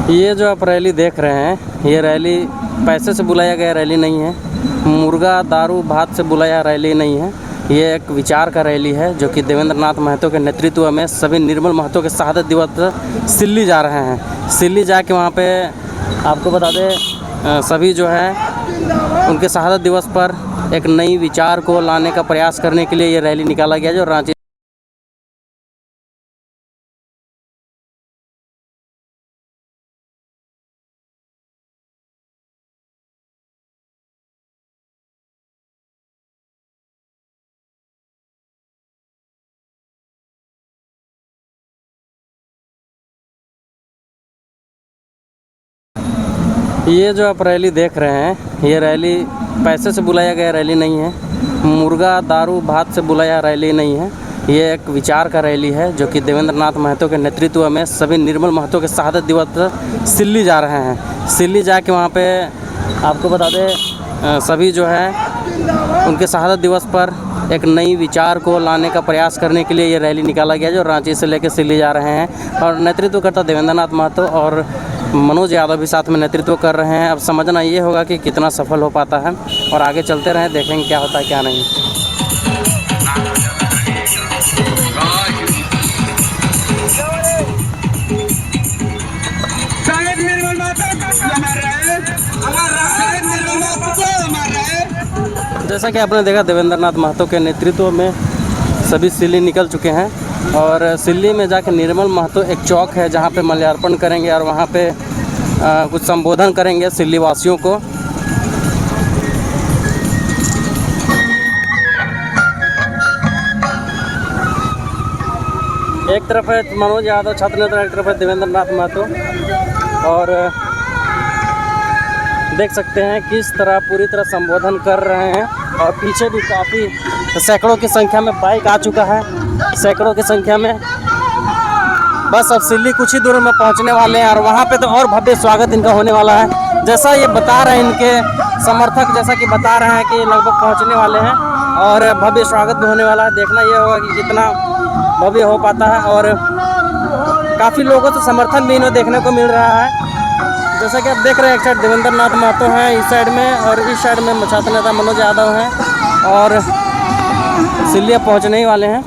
ये जो आप रैली देख रहे हैं, ये रैली पैसे से बुलाया गया रैली नहीं है, मुर्गा दारू भात से बुलाया रैली नहीं है। ये एक विचार का रैली है जो कि देवेंद्र नाथ महतो के नेतृत्व में सभी निर्मल महतो के शहादत दिवस पर सिल्ली जा रहे हैं। सिल्ली जाके वहाँ पे आपको बता दें सभी जो है उनके शहादत दिवस पर एक नई विचार को लाने का प्रयास करने के लिए ये रैली निकाला गया जो रांची। ये जो आप रैली देख रहे हैं, ये रैली पैसे से बुलाया गया रैली नहीं है, मुर्गा दारू भात से बुलाया रैली नहीं है। ये एक विचार का रैली है जो कि देवेंद्र नाथ महतो के नेतृत्व में सभी निर्मल महतो के शहादत दिवस पर सिल्ली जा रहे हैं। सिल्ली जाके वहाँ पे आपको बता दें सभी जो है उनके शहादत दिवस पर एक नई विचार को लाने का प्रयास करने के लिए ये रैली निकाला गया जो रांची से लेकर सिल्ली जा रहे हैं। और नेतृत्व करता देवेंद्र नाथ महतो और मनोज यादव भी साथ में नेतृत्व कर रहे हैं। अब समझना ये होगा कि कितना सफल हो पाता है और आगे चलते रहें, देखेंगे क्या होता है क्या नहीं। जैसा कि आपने देखा देवेंद्र नाथ महतो के नेतृत्व में सभी सिल्ली निकल चुके हैं और सिल्ली में जाकर निर्मल महतो एक चौक है जहां पे माल्यार्पण करेंगे और वहां पे कुछ संबोधन करेंगे सिल्ली वासियों को। एक तरफ है मनोज यादव छात्र नेता, एक तरफ है देवेंद्र नाथ महतो और देख सकते हैं किस तरह पूरी तरह संबोधन कर रहे हैं। और पीछे भी काफ़ी सैकड़ों की संख्या में बाइक आ चुका है, सैकड़ों की संख्या में। बस अब सिल्ली कुछ ही दूर में पहुंचने वाले हैं और वहां पे तो और भव्य स्वागत इनका होने वाला है। जैसा ये बता रहे हैं इनके समर्थक, जैसा कि बता रहे हैं कि लगभग पहुंचने वाले हैं और भव्य स्वागत भी होने वाला है। देखना ये होगा कि कितना भव्य हो पाता है और काफ़ी लोगों से समर्थन भी इन्हें देखने को मिल रहा है। जैसा कि आप देख रहे हैं, एक साइड देवेंद्र नाथ महतो हैं इस साइड में और इस साइड में छात्र नेता मनोज यादव हैं और सिल्ली पहुंचने ही वाले हैं।